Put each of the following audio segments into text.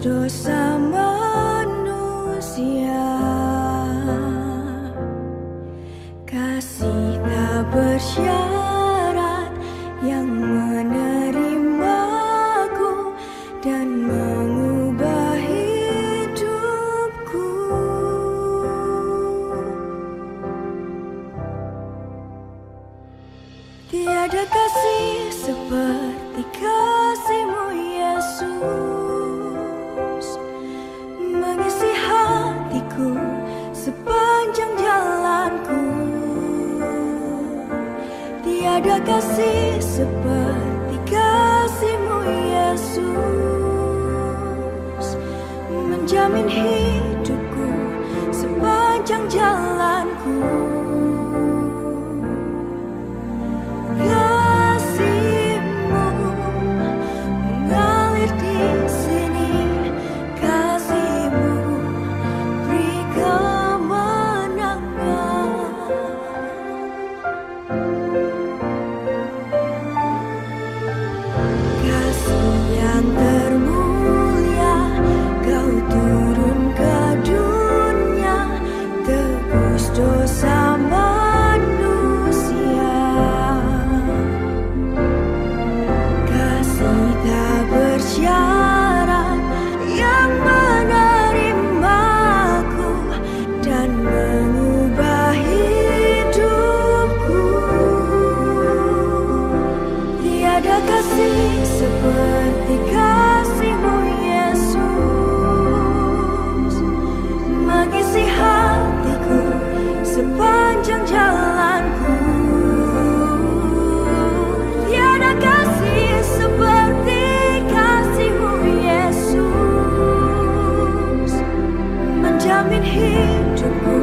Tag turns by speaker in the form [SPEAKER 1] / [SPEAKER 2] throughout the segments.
[SPEAKER 1] dosa manusia. Kasih tak bersyarat yang menerimaku dan mengubah hidupku. Tiada kasih seperti kasih-Mu, Yesus, mengisi hatiku sepanjang jalanku. Tiada kasih seperti kasih-Mu, Yesus, menjamin hidupku sepanjang jalanku. Kasih-Mu mengalir di sini, kasih-Mu beri kemenangan. Kasih yang termulia, Kau turun ke dunia, tebus dosa manusia. Kasih tak bersyarat yang menerimaku dan mengubah hidupku. Tiada kasih seperti kasih-Mu, Yesus, mengisi hatiku sepanjang jalanku. Tiada kasih seperti kasih-Mu, Yesus, menjamin hidupku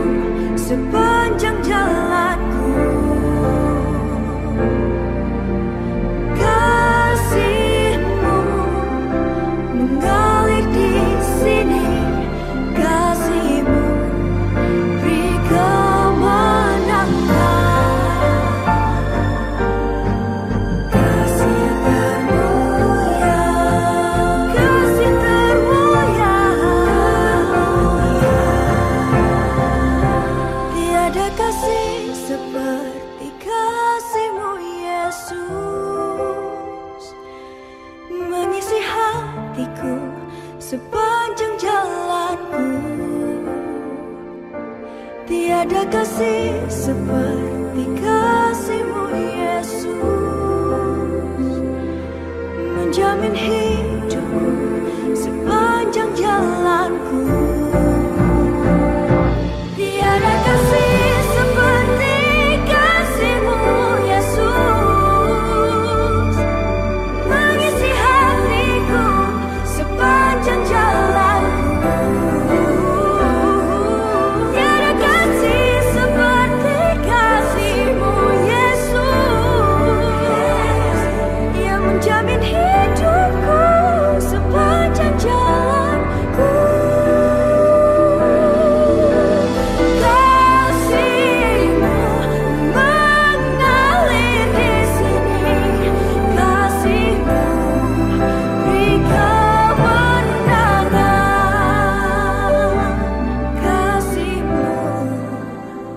[SPEAKER 1] sepanjang jalanku. Kasih-Mu mengalir di sini, kasih-Mu beri kemenangan. Kasih termulia, kasih termulia. Tiada kasih seperti kasih-Mu, Yesus, mengisi hatiku sepanjang jalanku. Tiada kasih seperti kasih-Mu, Yesus, menjamin hidupku sepanjang jalanku. Tiada kasih seperti kasih-Mu, Yesus, mengisi hatiku sepanjang jalanku. Tiada kasih seperti kasih-Mu, Yesus, yang menjamin hidupku sepanjang jalanku. Kasih-Mu mengalir di sini, kasih-Mu beri kemenangan. Kasih-Mu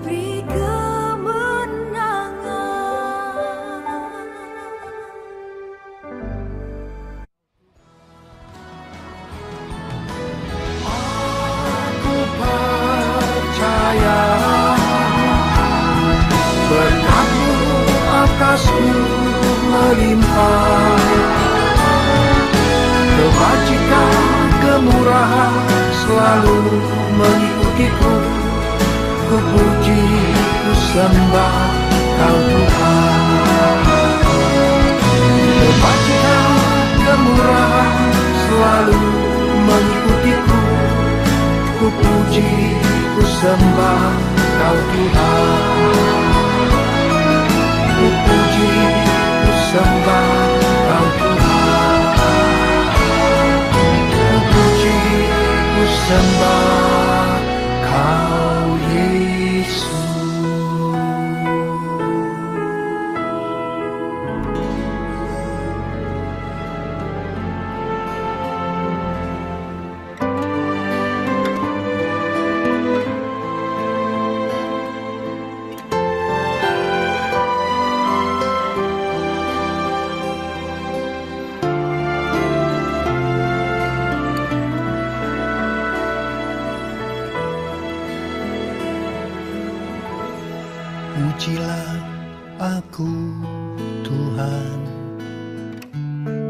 [SPEAKER 1] beri kemenangan.
[SPEAKER 2] Aku percaya berkat-Mu atasku melimpah, kebajikan kemurahan selalu mengikutiku. Ku puji, ku sembah Kau Tuhan. Kebajikan kemurahan selalu mengikutiku. Ku puji, ku sembah Kau Tuhan. Ku puji, ku sembah Kau Tuhan. Ku puji, ku sembah Kau Yesus. Ujilah aku Tuhan,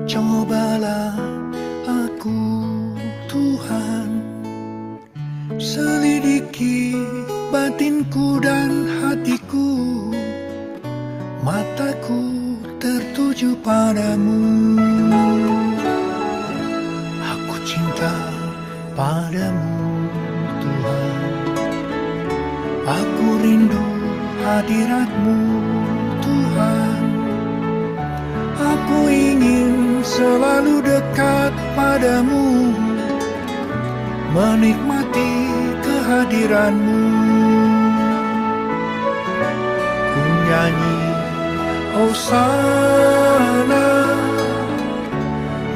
[SPEAKER 2] cobalah aku Tuhan, selidiki batinku dan hatiku, mataku tertuju padamu. Aku cinta padamu Tuhan, aku rindu hadirat-Mu Tuhan. Aku ingin selalu dekat padamu, menikmati kehadiran-Mu. Ku nyanyi Hosana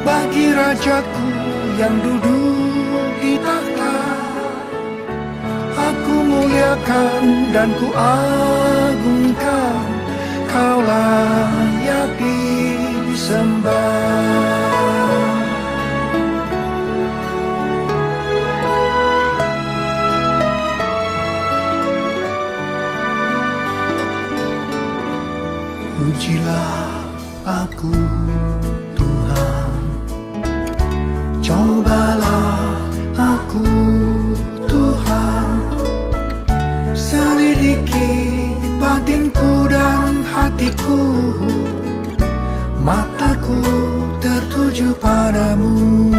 [SPEAKER 2] bagi Rajaku yang duduk di takhta. Aku muliakan dan ku agungkan, Kau layak disembah. Ujilah aku Tuhan, cobalah aku Tuhan, selidiki batinku dan hatiku, mataku tertuju padamu.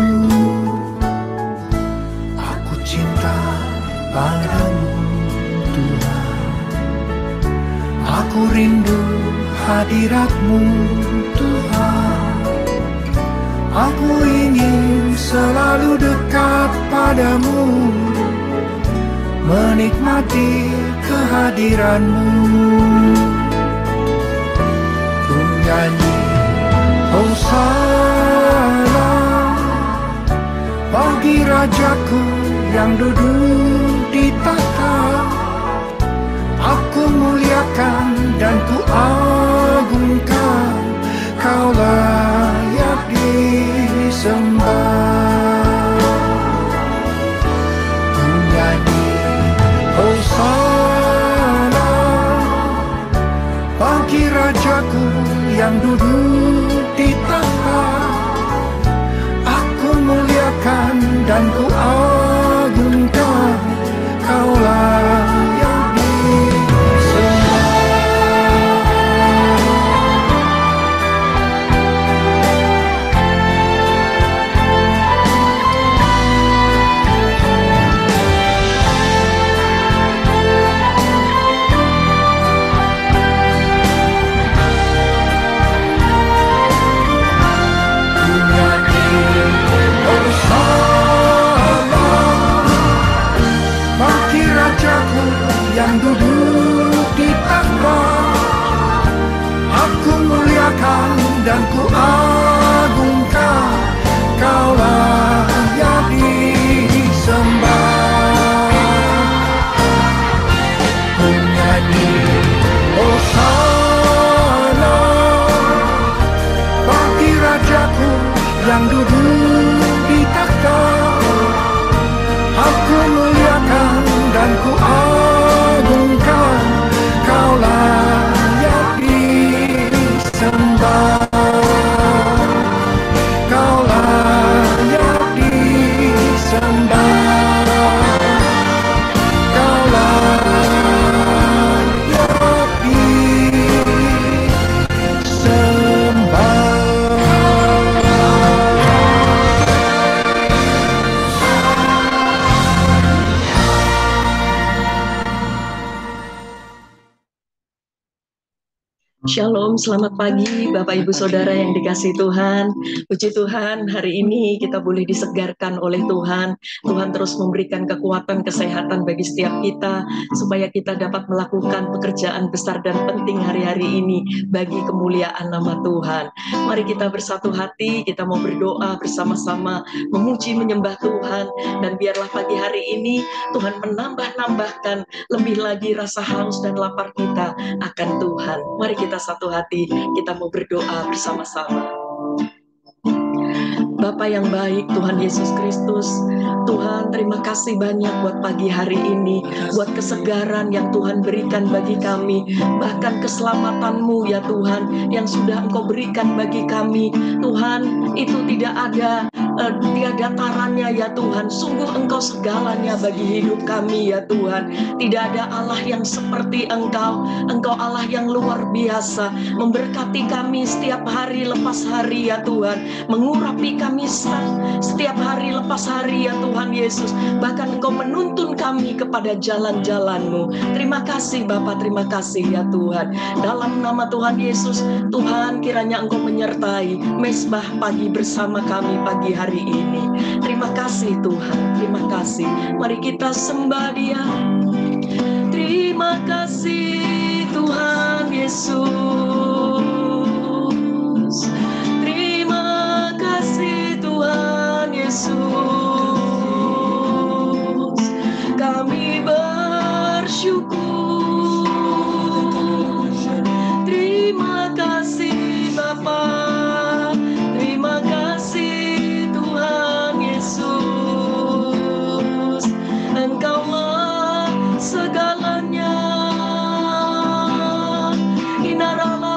[SPEAKER 2] Aku cinta padamu Tuhan, aku rindu hadirat-Mu Tuhan. Aku ingin selalu dekat padamu, menikmati kehadiran-Mu. Ku nyanyi Hosana bagi Rajaku yang duduk di takhta. Aku muliakan dan ku agungkan, Kau layak disembah. Ku nyanyi Hosana bagi Rajaku yang duduk di takhta. Aku muliakan dan ku agungkan, Kau layak disembah. Yang duduk di takhta, aku muliakan dan ku agungkan, Kau layak disembah. Ku nyanyi Hosana bagi Rajaku yang duduk di takhta. Aku muliakan dan ku agungkan, Kau layak disembah. Kau layak disembah. Kau layak disembah.
[SPEAKER 3] Shalom, selamat pagi Bapak Ibu Saudara yang dikasihi Tuhan. Puji Tuhan, hari ini kita boleh disegarkan oleh Tuhan. Tuhan terus memberikan kekuatan, kesehatan bagi setiap kita, supaya kita dapat melakukan pekerjaan besar dan penting hari-hari ini bagi kemuliaan nama Tuhan. Mari kita bersatu hati, kita mau berdoa bersama-sama, memuji menyembah Tuhan, dan biarlah pagi hari ini Tuhan menambah-nambahkan lebih lagi rasa haus dan lapar kita akan Tuhan. Mari kita satu hati, kita mau berdoa bersama-sama. Bapak Bapa yang baik, Tuhan Yesus Kristus. Tuhan, terima kasih banyak buat pagi hari ini, buat kesegaran yang Tuhan berikan bagi kami, bahkan keselamatan-Mu ya Tuhan, yang sudah Engkau berikan bagi kami. Tuhan, itu tidak ada tiada tarannya ya Tuhan. Sungguh Engkau segalanya bagi hidup kami ya Tuhan. Tidak ada Allah yang seperti Engkau. Engkau Allah yang luar biasa, memberkati kami setiap hari lepas hari ya Tuhan, mengurapi kami setiap hari lepas hari ya Tuhan Yesus. Bahkan Engkau menuntun kami kepada jalan-jalan-Mu. Terima kasih Bapa, terima kasih ya Tuhan. Dalam nama Tuhan Yesus, Tuhan kiranya Engkau menyertai mesbah pagi bersama kami pagi hari ini. Terima kasih Tuhan, terima kasih. Mari kita sembah Dia. Terima kasih Tuhan Yesus. Terima kasih Tuhan Yesus. Kami bersyukur. Terima kasih Bapa. Terima kasih Tuhan Yesus. Engkaulah segalanya. Inaralah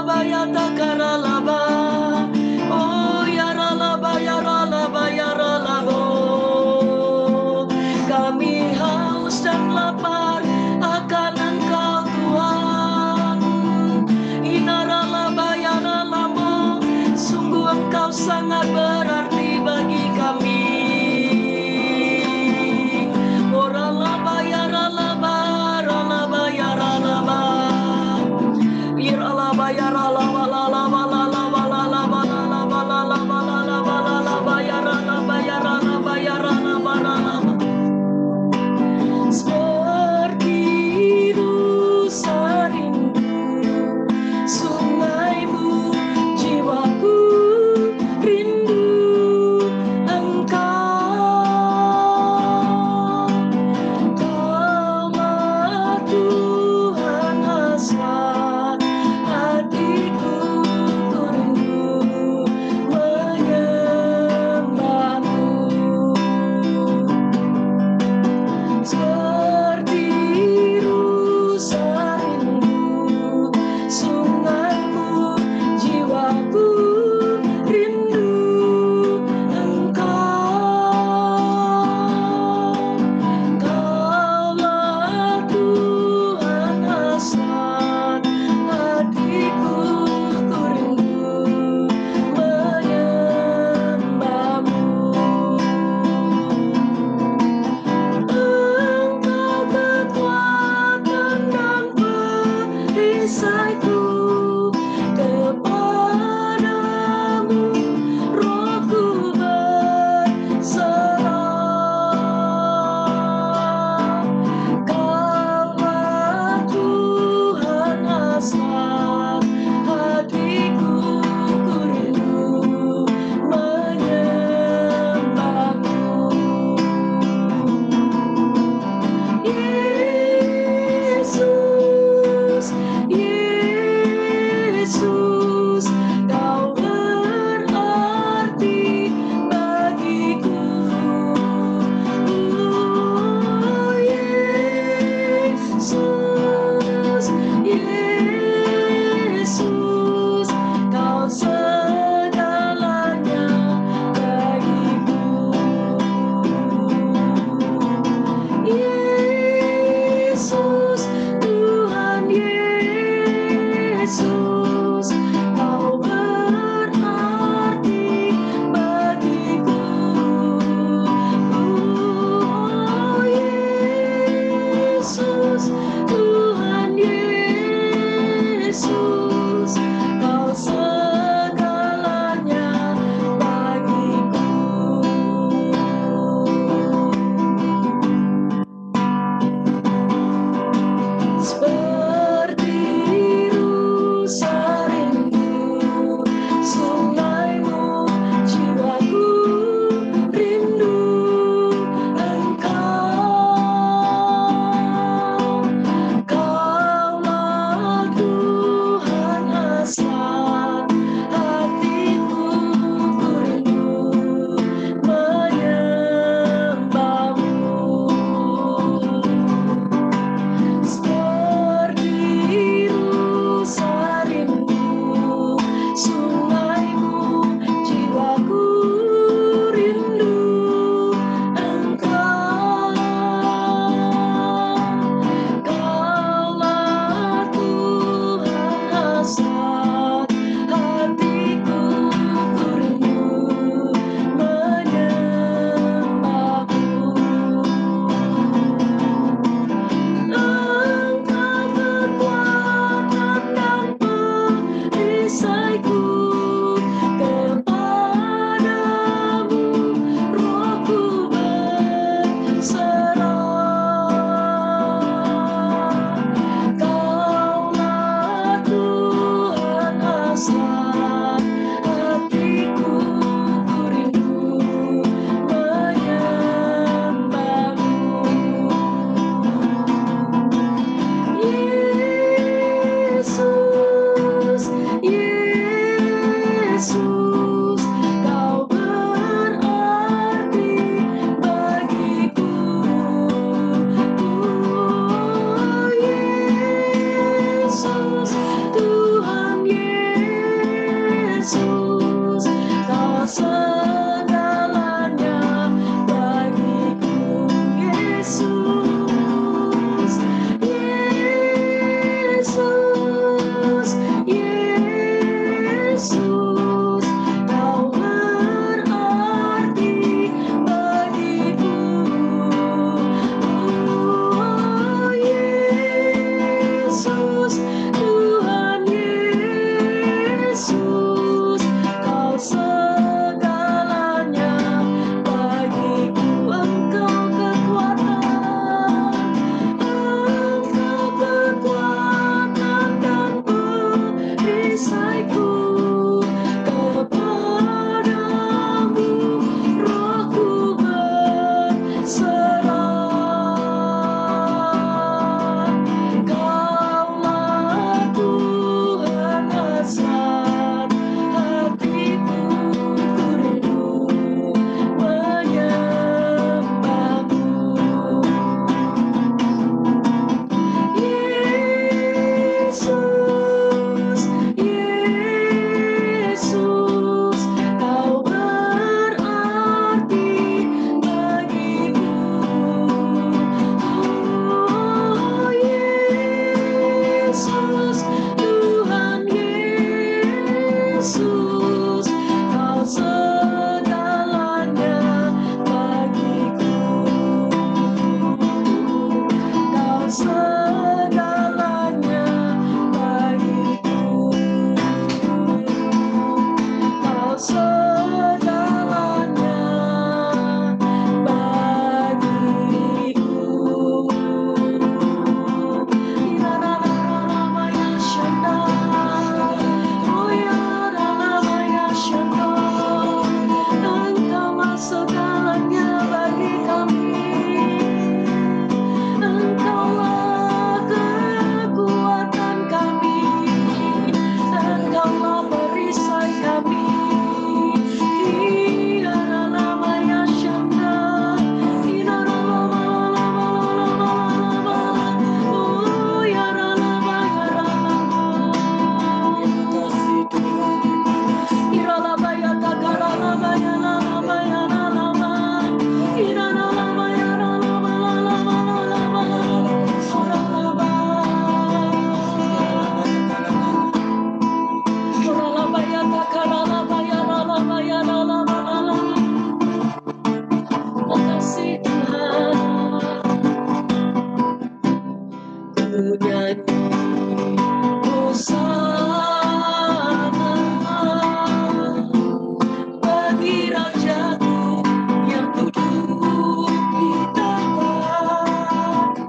[SPEAKER 3] Rajaku yang duduk di tempat,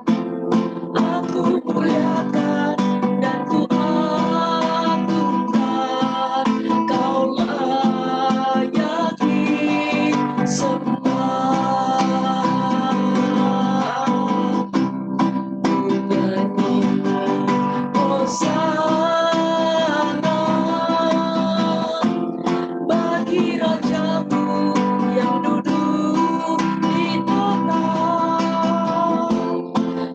[SPEAKER 3] aku muliakan dan ku agungkan, kau layak disembah. Ku nyanyi Hosana bagi Rajaku yang duduk di tempat,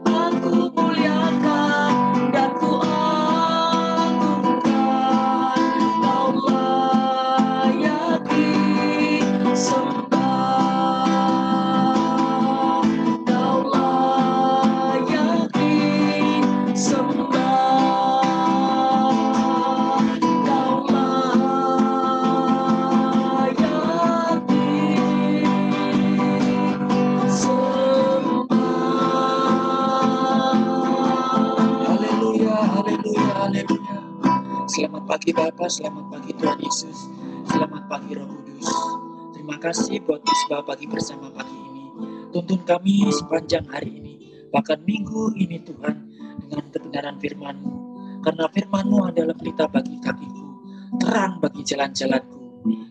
[SPEAKER 3] aku muliakan dan ku agungkan, kau layak disembah, kau layak disembah, kau layak disembah. Haleluya, haleluya, haleluya. Selamat pagi Bapak, selamat pagi Tuhan Yesus, selamat pagi Roh Kudus. Terima kasih buat musibah pagi bersama pagi ini. Tuntun kami sepanjang hari ini, bahkan minggu ini Tuhan, dengan kebenaran firman-Mu. Karena firman-Mu adalah pelita bagi kakiku, terang bagi jalan-jalanku.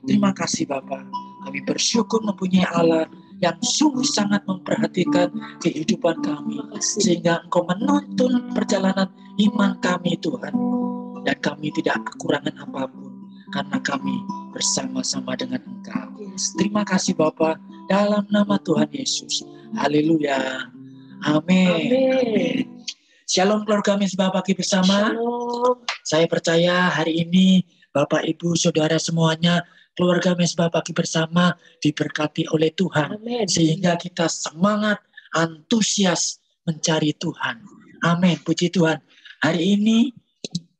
[SPEAKER 3] Terima kasih Bapa, kami bersyukur mempunyai Allah yang sungguh sangat memperhatikan kehidupan kami, sehingga Engkau menuntun perjalanan iman kami Tuhan. Dan kami tidak kekurangan apapun, karena kami bersama-sama dengan Engkau. Terima kasih Bapa, dalam nama Tuhan Yesus. Haleluya. Amin. Amin. Shalom keluarga Mesbah Pagi Bersama. Shalom. Saya percaya hari ini Bapak Ibu Saudara semuanya, keluarga Mesbah Pagi Bersama diberkati oleh Tuhan. Amin. Sehingga kita semangat, antusias mencari Tuhan. Amin. Puji Tuhan. Hari ini,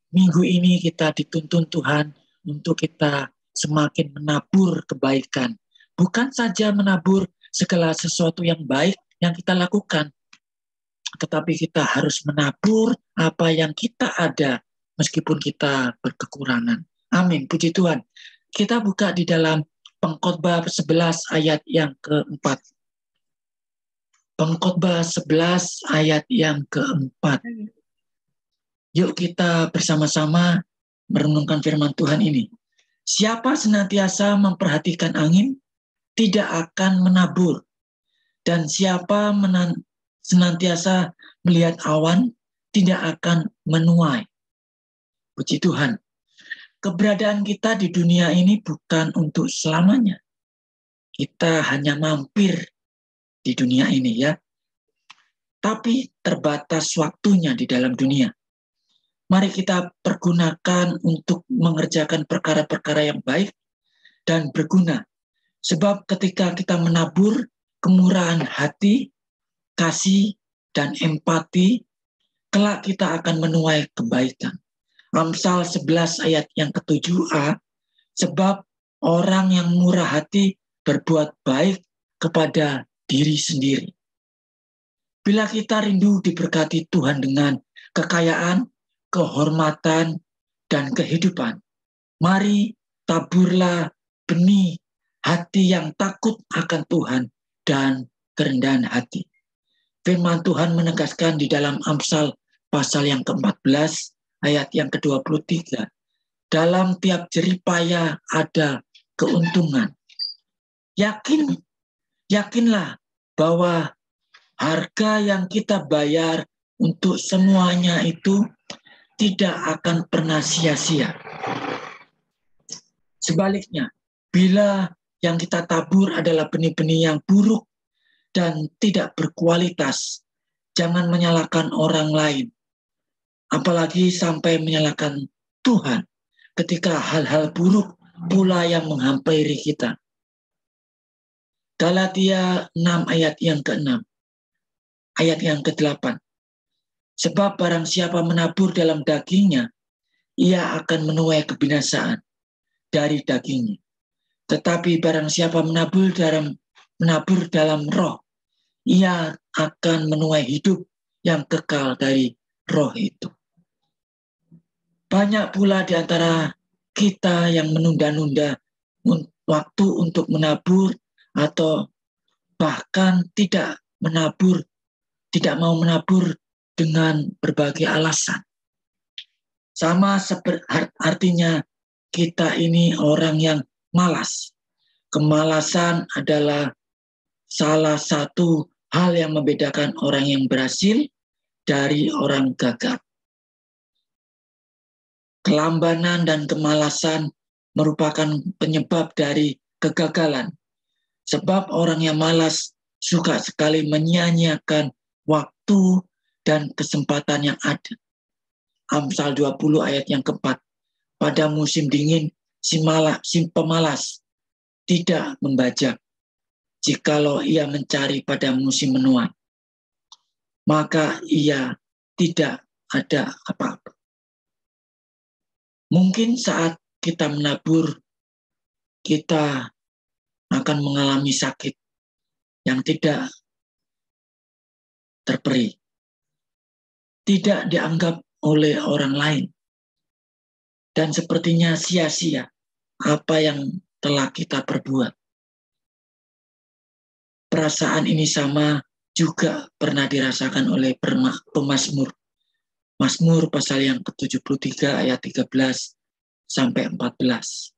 [SPEAKER 3] minggu ini kita dituntun Tuhan untuk kita semakin menabur kebaikan. Bukan saja menabur segala sesuatu yang baik yang kita lakukan, tetapi kita harus menabur apa yang kita ada meskipun kita berkekurangan. Amin, puji Tuhan. Kita buka di dalam Pengkhotbah 11 ayat yang keempat. Pengkhotbah 11 ayat yang keempat. Yuk kita bersama-sama merenungkan firman Tuhan ini. Siapa senantiasa memperhatikan angin, tidak akan menabur. Dan siapa senantiasa melihat awan, tidak akan menuai. Puji Tuhan. Keberadaan kita di dunia ini bukan untuk selamanya. Kita hanya mampir di dunia ini ya. Tapi terbatas waktunya di dalam dunia. Mari kita pergunakan untuk mengerjakan perkara-perkara yang baik dan berguna. Sebab ketika kita menabur kemurahan hati, kasih, dan empati, kelak kita akan menuai kebaikan. Amsal 11 ayat yang ke-7a, sebab orang yang murah hati berbuat baik kepada diri sendiri. Bila kita rindu diberkati Tuhan dengan kekayaan, kehormatan, dan kehidupan, mari taburlah benih hati yang takut akan Tuhan dan kerendahan hati. Firman Tuhan menegaskan di dalam Amsal pasal yang ke-14 ayat yang ke-23. Dalam tiap jerih payah ada keuntungan. Yakinlah bahwa harga yang kita bayar untuk semuanya itu tidak akan pernah sia-sia. Sebaliknya, bila yang kita tabur adalah benih-benih yang buruk dan tidak berkualitas, jangan menyalahkan orang lain. Apalagi sampai menyalahkan Tuhan ketika hal-hal buruk pula yang menghampiri kita. Galatia 6 ayat yang ke-6, ayat yang ke-8. Sebab barang siapa menabur dalam dagingnya, ia akan menuai kebinasaan dari dagingnya. Tetapi barang siapa menabur dalam roh, ia akan menuai hidup yang kekal dari roh itu. Banyak pula di antara kita yang menunda-nunda
[SPEAKER 4] waktu untuk menabur atau bahkan tidak menabur, tidak mau menabur dengan berbagai alasan. Sama seperti artinya kita ini orang yang malas. Kemalasan adalah salah satu hal yang membedakan orang yang berhasil dari orang gagal. Kelambanan dan kemalasan merupakan penyebab dari kegagalan. Sebab orang yang malas suka sekali menyia-nyiakan waktu dan kesempatan yang ada. Amsal 20 ayat yang keempat. Pada musim dingin, si pemalas tidak membajak. Jikalau ia mencari pada musim menuai, maka ia tidak ada apa-apa. Mungkin saat kita menabur, kita akan mengalami sakit yang tidak terperi, tidak dianggap oleh orang lain, dan sepertinya sia-sia apa yang telah kita perbuat. Perasaan ini sama juga pernah dirasakan oleh pemazmur. Mazmur pasal yang ke-73 ayat 13 sampai 14.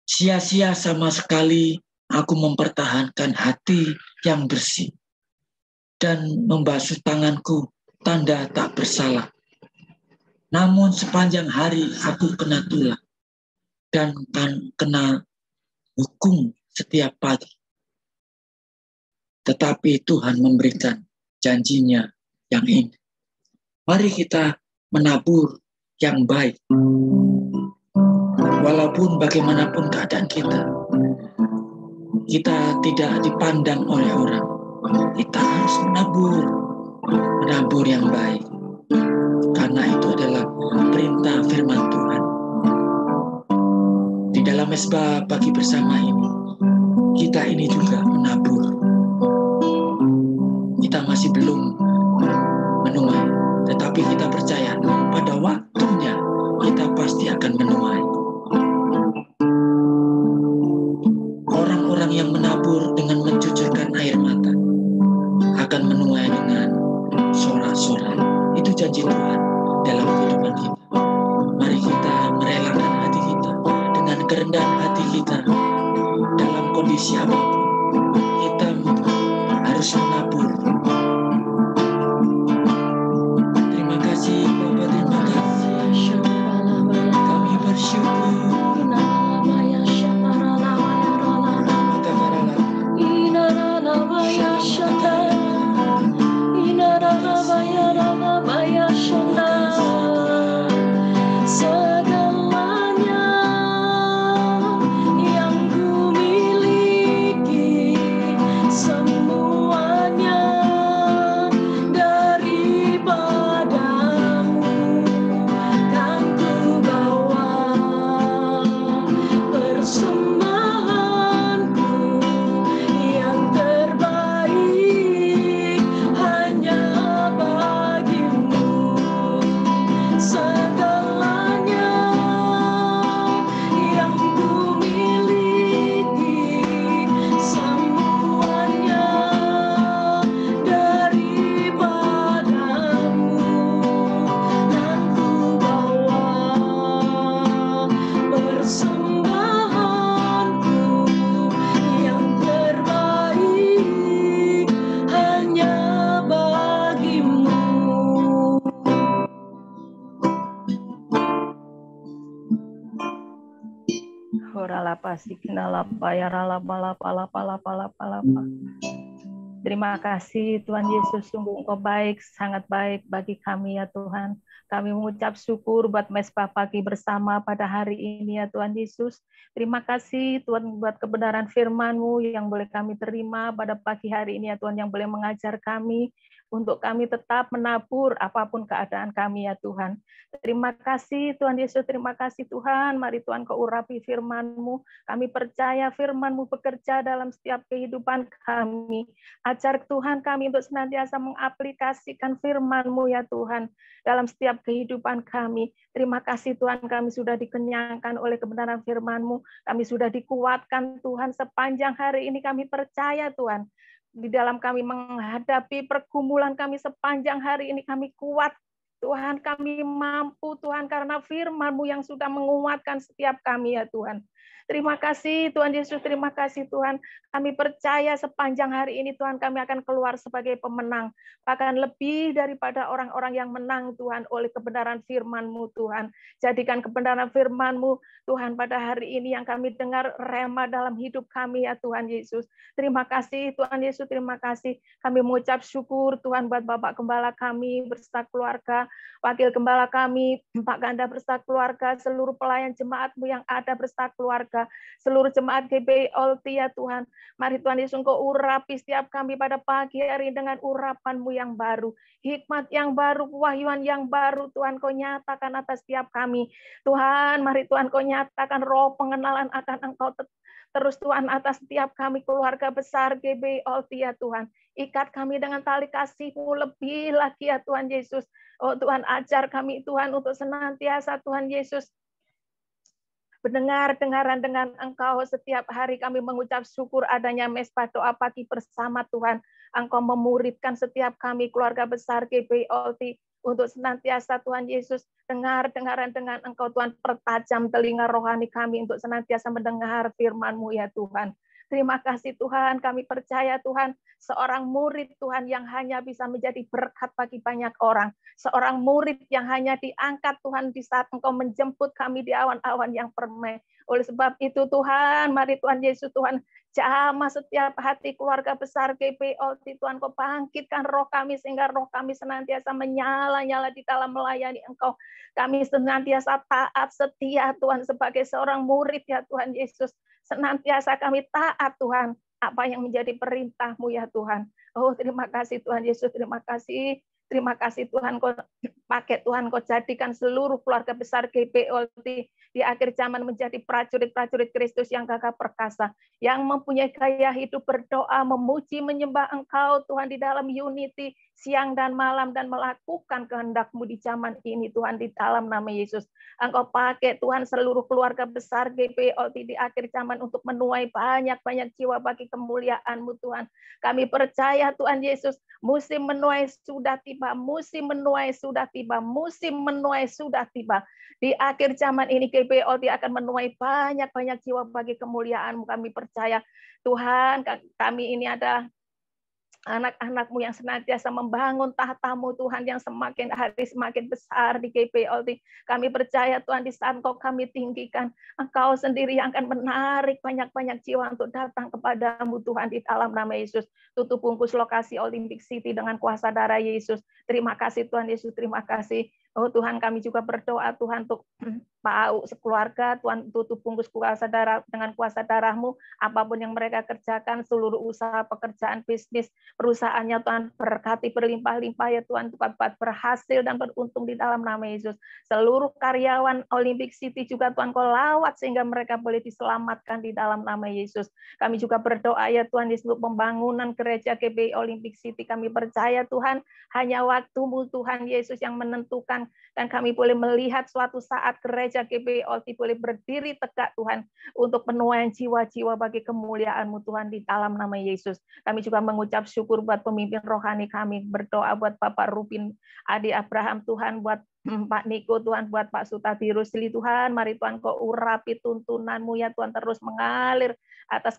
[SPEAKER 4] Sia-sia sama sekali aku mempertahankan hati yang bersih dan membasuh tanganku tanda tak bersalah. Namun sepanjang hari aku kena tulah dan kena hukum setiap pagi. Tetapi Tuhan memberikan janjinya yang indah. Mari kita menabur yang baik. Walaupun bagaimanapun keadaan kita tidak dipandang oleh orang. Kita harus menabur yang baik. Karena itu adalah perintah firman Tuhan. Di dalam mesbah pagi bersama ini, kita ini juga menabur. Kita masih belum menuai, tetapi kita percaya pada waktunya kita pasti akan menuai. Orang-orang yang menabur dengan mencucurkan air mata akan menuai dengan sorak-sorai. Itu janji Tuhan dalam kehidupan kita. Mari kita merelakan hati kita dengan kerendahan hati kita dalam kondisi apapun. Kita harus menabur. Terima kasih Bapak, terima kasih. Kami bersyukur.
[SPEAKER 1] Segalanya yang ku miliki, semuanya daripadamu, kan ku bawa persembahanku yang terbaik hanya bagimu. Segalanya yang ku miliki, semuanya daripadamu, kan ku bawa persembahanku yang terbaik hanya bagimu.
[SPEAKER 5] Terima kasih Tuhan Yesus, sungguh Engkau baik, sangat baik bagi kami ya Tuhan. Kami mengucap syukur buat mesbah pagi bersama pada hari ini ya Tuhan Yesus. Terima kasih Tuhan buat kebenaran firman-Mu yang boleh kami terima pada pagi hari ini ya Tuhan, yang boleh mengajar kami untuk kami tetap menabur apapun keadaan kami ya Tuhan. Terima kasih Tuhan Yesus, terima kasih Tuhan. Mari Tuhan Kau urapi firman-Mu. Kami percaya firman-Mu bekerja dalam setiap kehidupan kami. Ajar Tuhan kami untuk senantiasa mengaplikasikan firman-Mu ya Tuhan dalam setiap kehidupan kami. Terima kasih Tuhan, kami sudah dikenyangkan oleh kebenaran firman-Mu. Kami sudah dikuatkan Tuhan sepanjang hari ini. Kami percaya Tuhan, di dalam kami menghadapi pergumulan kami sepanjang hari ini kami kuat. Tuhan, kami mampu Tuhan karena firman-Mu yang sudah menguatkan setiap kami ya Tuhan. Terima kasih Tuhan Yesus, terima kasih Tuhan. Kami percaya sepanjang hari ini Tuhan kami akan keluar sebagai pemenang. Bahkan lebih daripada orang-orang yang menang Tuhan oleh kebenaran firman-Mu Tuhan. Jadikan kebenaran firman-Mu Tuhan pada hari ini yang kami dengar rema dalam hidup kami ya Tuhan Yesus. Terima kasih Tuhan Yesus, terima kasih. Kami mengucap syukur Tuhan buat Bapak Gembala kami beserta keluarga, Wakil Gembala kami, Pak Ganda beserta keluarga, seluruh pelayan jemaat-Mu yang ada beserta keluarga, seluruh jemaat GBI Olti ya Tuhan. Mari Tuhan Yesus Engkau urapi setiap kami pada pagi hari dengan urapan-Mu yang baru, hikmat yang baru, kewahyuan yang baru Tuhan Kau nyatakan atas setiap kami. Tuhan, mari Tuhan Kau nyatakan roh pengenalan akan Engkau terus Tuhan atas setiap kami keluarga besar GBI Olti ya Tuhan. Ikat kami dengan tali kasih-Mu lebih lagi ya Tuhan Yesus. Oh Tuhan, ajar kami Tuhan untuk senantiasa Tuhan Yesus mendengar-dengaran dengan Engkau setiap hari. Kami mengucap syukur adanya mesbah doa pagi bersama Tuhan. Engkau memuridkan setiap kami keluarga besar GBI Olti untuk senantiasa Tuhan Yesus dengar-dengaran dengan Engkau Tuhan, pertajam telinga rohani kami untuk senantiasa mendengar firman-Mu ya Tuhan. Terima kasih Tuhan, kami percaya Tuhan, seorang murid Tuhan yang hanya bisa menjadi berkat bagi banyak orang. Seorang murid yang hanya diangkat Tuhan di saat Engkau menjemput kami di awan-awan yang permai. Oleh sebab itu Tuhan, mari Tuhan Yesus Tuhan, jamah setiap hati keluarga besar GBI Olti Tuhan, Kau bangkitkan roh kami sehingga roh kami senantiasa menyala-nyala di dalam melayani Engkau. Kami senantiasa taat setia Tuhan sebagai seorang murid ya Tuhan Yesus. Senantiasa kami taat Tuhan apa yang menjadi perintah-Mu ya Tuhan. Oh terima kasih Tuhan Yesus, terima kasih. Terima kasih Tuhan, Kau pakai Tuhan, Kau jadikan seluruh keluarga besar GBI Olti di akhir zaman menjadi prajurit-prajurit Kristus yang gagah perkasa, yang mempunyai gaya hidup berdoa, memuji, menyembah Engkau Tuhan di dalam unity siang dan malam dan melakukan kehendak-Mu di zaman ini Tuhan di dalam nama Yesus. Engkau pakai Tuhan seluruh keluarga besar GBI Olti di akhir zaman untuk menuai banyak-banyak jiwa bagi kemuliaan-Mu Tuhan. Kami percaya Tuhan Yesus, musim menuai sudah tiba, musim menuai sudah tiba, musim menuai sudah tiba. Di akhir zaman ini GBI Olti akan menuai banyak-banyak jiwa bagi kemuliaan-Mu. Kami percaya Tuhan, kami ini ada anak-anak-Mu yang senantiasa membangun tahta-Mu Tuhan yang semakin hari semakin besar di GBI Olti. Kami percaya Tuhan di saat Engkau kami tinggikan, Engkau sendiri yang akan menarik banyak-banyak jiwa untuk datang kepada-Mu Tuhan di dalam nama Yesus. Tutup bungkus lokasi Olympic City dengan kuasa darah Yesus. Terima kasih Tuhan Yesus, terima kasih. Oh Tuhan, kami juga berdoa Tuhan untuk Pak Au sekeluarga, Tuhan tutup bungkus kuasa darah dengan kuasa darah-Mu, apapun yang mereka kerjakan, seluruh usaha, pekerjaan, bisnis, perusahaannya Tuhan berkati berlimpah-limpah ya Tuhan, buat berhasil dan beruntung di dalam nama Yesus. Seluruh karyawan Olympic City juga Tuhan Kau lawat sehingga mereka boleh diselamatkan di dalam nama Yesus. Kami juga berdoa ya Tuhan di seluruh pembangunan gereja GBI Olympic City. Kami percaya Tuhan, hanya waktu-Mu Tuhan Yesus yang menentukan, dan kami boleh melihat suatu saat gereja GBI Olti boleh berdiri tegak Tuhan untuk penuaian jiwa-jiwa bagi kemuliaan-Mu Tuhan di dalam nama Yesus. Kami juga mengucap syukur buat pemimpin rohani kami, berdoa buat Bapak Rupin Adi Abraham Tuhan, buat Pak Niko Tuhan, buat Pak Sutadi Rusli Tuhan, mari Tuhan Kau urapi tuntunan-Mu ya Tuhan, terus mengalir atas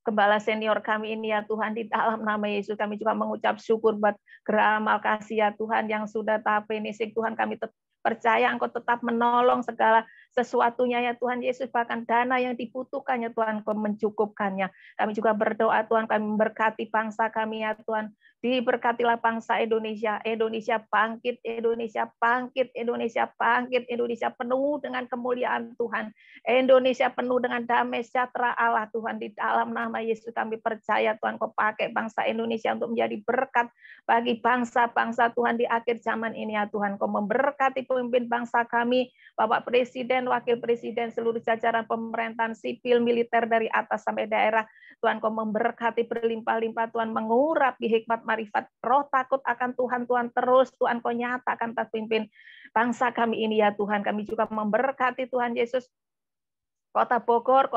[SPEAKER 5] Gembala senior kami ini ya Tuhan, di dalam nama Yesus. Kami juga mengucap syukur buat Gera Amal Kasih ya Tuhan yang sudah tahap finishing Tuhan. Kami percaya Engkau tetap menolong segala sesuatunya ya Tuhan Yesus, bahkan dana yang dibutuhkannya Tuhan, Engkau mencukupkannya. Kami juga berdoa Tuhan, kami memberkati bangsa kami ya Tuhan. Diberkatilah bangsa Indonesia. Indonesia bangkit, Indonesia bangkit, Indonesia bangkit, Indonesia penuh dengan kemuliaan Tuhan. Indonesia penuh dengan damai sejahtera Allah Tuhan. Di dalam nama Yesus kami percaya Tuhan, Kau pakai bangsa Indonesia untuk menjadi berkat bagi bangsa-bangsa Tuhan di akhir zaman ini ya Tuhan. Kau memberkati pemimpin bangsa kami, Bapak Presiden, Wakil Presiden, seluruh jajaran pemerintahan sipil, militer dari atas sampai daerah. Tuhan, Kau memberkati berlimpah-limpah Tuhan, mengurapi hikmat marifat, roh takut akan Tuhan, Tuhan terus Tuhan Kau nyatakan atas pimpin bangsa kami ini ya Tuhan. Kami juga memberkati Tuhan Yesus Kota Bogor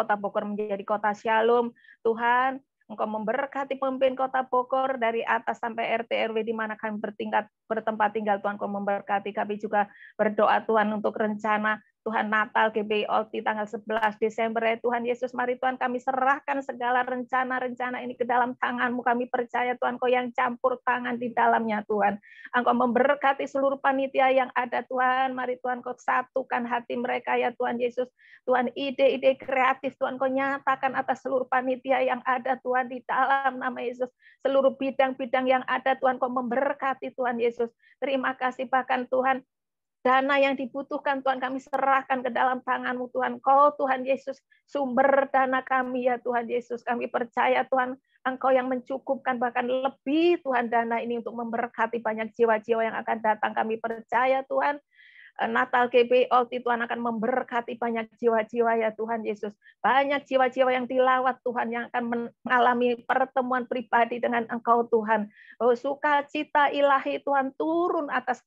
[SPEAKER 5] menjadi kota Shalom. Tuhan, Engkau memberkati pemimpin Kota Bogor dari atas sampai RT RW di mana kami bertempat tinggal. Tuhan, Kau memberkati. Kami juga berdoa Tuhan untuk rencana Tuhan Natal GBI Olti tanggal 11 Desember ya Tuhan Yesus. Mari Tuhan kami serahkan segala rencana-rencana ini ke dalam tangan-Mu. Kami percaya Tuhan Kau yang campur tangan di dalamnya Tuhan. Engkau memberkati seluruh panitia yang ada Tuhan. Mari Tuhan Kau satukan hati mereka ya Tuhan Yesus. Tuhan, ide-ide kreatif Tuhan Kau nyatakan atas seluruh panitia yang ada Tuhan di dalam nama Yesus. Seluruh bidang-bidang yang ada Tuhan Kau memberkati Tuhan Yesus. Terima kasih bahkan Tuhan, dana yang dibutuhkan Tuhan kami serahkan ke dalam tangan-Mu Tuhan. Kau Tuhan Yesus sumber dana kami ya Tuhan Yesus. Kami percaya Tuhan Engkau yang mencukupkan bahkan lebih Tuhan dana ini untuk memberkati banyak jiwa-jiwa yang akan datang. Kami percaya Tuhan Natal GBI Olti Tuhan akan memberkati banyak jiwa-jiwa ya Tuhan Yesus. Banyak jiwa-jiwa yang dilawat Tuhan yang akan mengalami pertemuan pribadi dengan Engkau Tuhan. Oh, sukacita ilahi Tuhan turun atas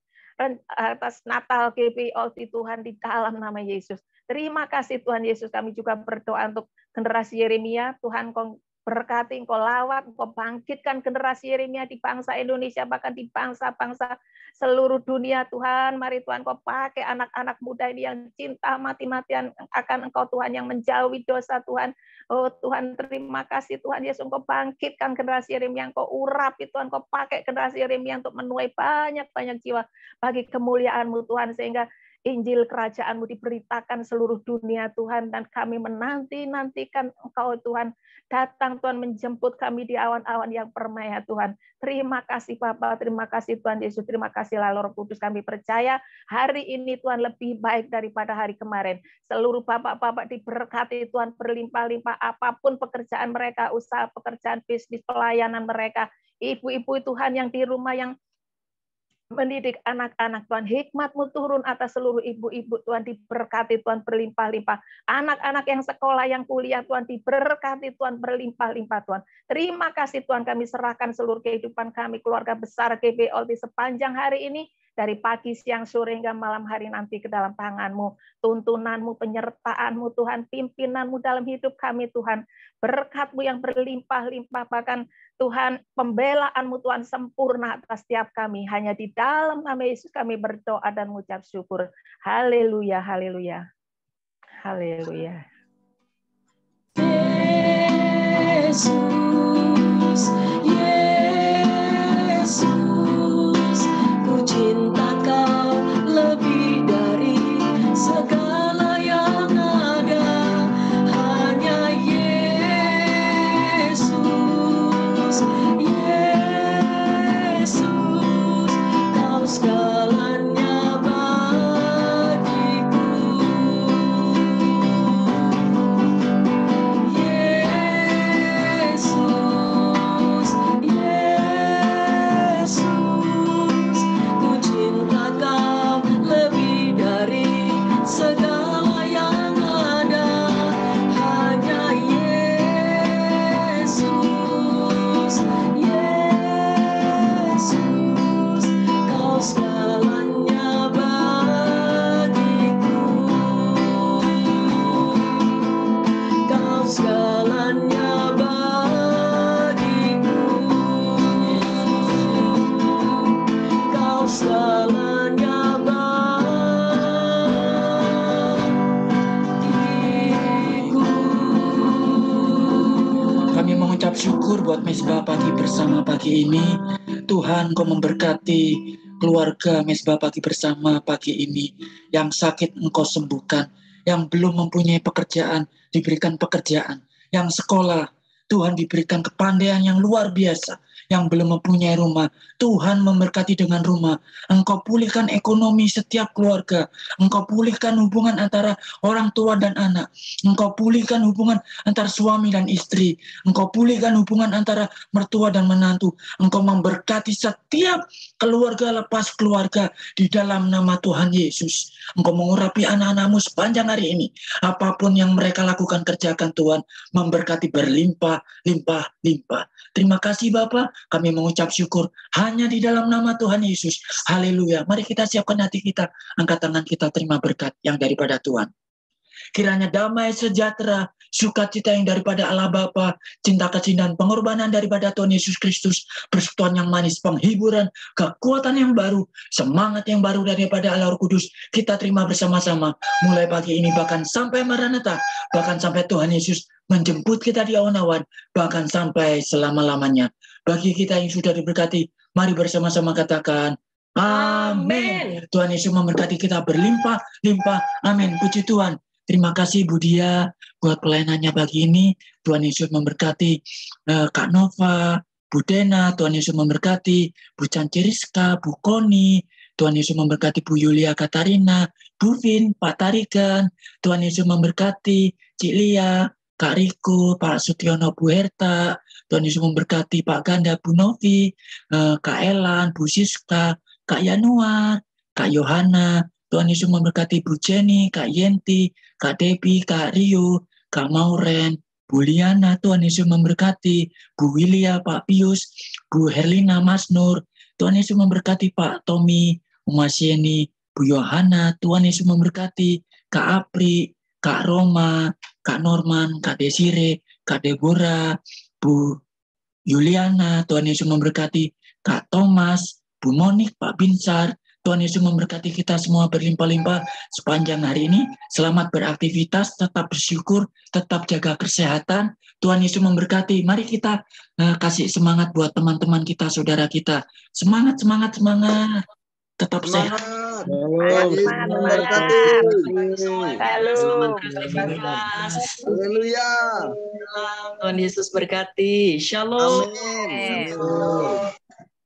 [SPEAKER 5] Natal GBI Olti Tuhan di dalam nama Yesus. Terima kasih Tuhan Yesus. Kami juga berdoa untuk generasi Yeremia. Tuhan Kau berkati, Engkau lawat, Engkau bangkitkan generasi Yeremia di bangsa Indonesia, bahkan di bangsa-bangsa seluruh dunia Tuhan. Mari Tuhan Kau pakai anak-anak muda ini yang cinta mati-matian akan Engkau Tuhan, yang menjauhi dosa Tuhan. Oh Tuhan, terima kasih Tuhan Yesus, Engkau bangkitkan generasi Yeremia, Engkau urapi Tuhan, Engkau pakai generasi Yeremia untuk menuai banyak-banyak jiwa bagi kemuliaan-Mu Tuhan, sehingga Injil kerajaan-Mu diberitakan seluruh dunia Tuhan, dan kami menanti-nantikan Engkau Tuhan datang Tuhan menjemput kami di awan-awan yang permai ya Tuhan. Terima kasih Bapa, terima kasih Tuhan Yesus, terima kasih Roh Kudus. Kami percaya hari ini Tuhan lebih baik daripada hari kemarin. Seluruh bapak-bapak diberkati Tuhan berlimpah-limpah, apapun pekerjaan mereka, usaha, pekerjaan, bisnis, pelayanan mereka. Ibu-ibu Tuhan yang di rumah yang mendidik anak-anak Tuhan, hikmat-Mu turun atas seluruh ibu-ibu Tuhan, diberkati Tuhan berlimpah-limpah. Anak-anak yang sekolah, yang kuliah Tuhan, diberkati Tuhan berlimpah-limpah Tuhan. Terima kasih Tuhan, kami serahkan seluruh kehidupan kami, keluarga besar GBI Olti sepanjang hari ini, dari pagi, siang, sore, hingga malam hari nanti ke dalam tangan-Mu. Tuntunan-Mu, penyertaan-Mu Tuhan, pimpinan-Mu dalam hidup kami Tuhan. Berkat-Mu yang berlimpah-limpah, bahkan Tuhan pembelaan-Mu Tuhan sempurna atas setiap kami. Hanya di dalam nama Yesus kami berdoa dan mengucap syukur. Haleluya, haleluya. Haleluya.
[SPEAKER 1] Yesus, Yesus, ku cinta Kau lebih dari segala yang ada. Hanya Yesus, Yesus, Kau segalanya bagiku. Yesus, Yesus, ku cinta Kau lebih dari segala yang ada. Hanya Yesus, Yesus, Kau segalanya bagiku. Kau segalanya bagiku. Kau segalanya bagiku.
[SPEAKER 4] Kami mengucap syukur buat Mesbah Pagi Bersama pagi ini. Tuhan, Kau memberkati keluarga Mesbah Pagi Bersama pagi ini. Yang sakit Engkau sembuhkan, yang belum mempunyai pekerjaan diberikan pekerjaan, yang sekolah Tuhan diberikan kepandaian yang luar biasa, yang belum mempunyai rumah, Tuhan memberkati dengan rumah. Engkau pulihkan ekonomi setiap keluarga. Engkau pulihkan hubungan antara orang tua dan anak. Engkau pulihkan hubungan antara suami dan istri. Engkau pulihkan hubungan antara mertua dan menantu. Engkau memberkati setiap keluarga lepas keluarga di dalam nama Tuhan Yesus. Engkau mengurapi anak-anakmu sepanjang hari ini. Apapun yang mereka lakukan, kerjakan Tuhan. Memberkati berlimpah, limpah, limpah. Terima kasih Bapa, kami mengucap syukur hanya di dalam nama Tuhan Yesus. Haleluya. Mari kita siapkan hati kita, angkat tangan kita, terima berkat yang daripada Tuhan. Kiranya damai sejahtera, sukacita yang daripada Allah Bapa, cinta kasih dan pengorbanan daripada Tuhan Yesus Kristus, persekutuan yang manis, penghiburan, kekuatan yang baru, semangat yang baru daripada Allah Roh Kudus, kita terima bersama-sama mulai pagi ini bahkan sampai Maranatha, bahkan sampai Tuhan Yesus menjemput kita di awan-awan, bahkan sampai selama-lamanya. Bagi kita yang sudah diberkati, mari bersama-sama katakan amin. Tuhan Yesus memberkati kita berlimpah-limpah. Amin. Puji Tuhan. Terima kasih Bu Dia buat pelayanannya pagi ini. Tuhan Yesus memberkati Kak Nova, Bu Dena, Tuhan Yesus memberkati Bu Canciriska, Bu Koni, Tuhan Yesus memberkati Bu Yulia Katarina, Bu Vin, Pak Tarigan, Tuhan Yesus memberkati Cik Lia, Kak Riko, Pak Sutiono, Bu Herta, Tuhan Yesus memberkati Pak Ganda, Bu Novi, Kak Elan, Bu Siska, Kak Yanuar, Kak Yohana, Tuhan Yesus memberkati Bu Jenny, Kak Yenti, Kak Debbie, Kak Rio, Kak Mauren, Bu Liana, Tuhan Yesus memberkati Bu Wilia, Pak Pius, Bu Herlina, Mas Nur, Tuhan Yesus memberkati Pak Tommy, Mas Yeni, Bu Yohana, Tuhan Yesus memberkati Kak Apri, Kak Roma, Kak Norman, Kak Desire, Kak Deborah, Bu Yuliana, Tuhan Yesus memberkati Kak Thomas, Bu Monik, Pak Binsar. Tuhan Yesus memberkati kita semua berlimpah-limpah sepanjang hari ini. Selamat beraktivitas, tetap bersyukur, tetap jaga kesehatan. Tuhan Yesus memberkati. Mari kita kasih semangat buat teman-teman kita, saudara kita. Semangat, semangat, semangat. Tetap sehat.
[SPEAKER 3] Tuhan Yesus berkati. Shalom.
[SPEAKER 6] Amin.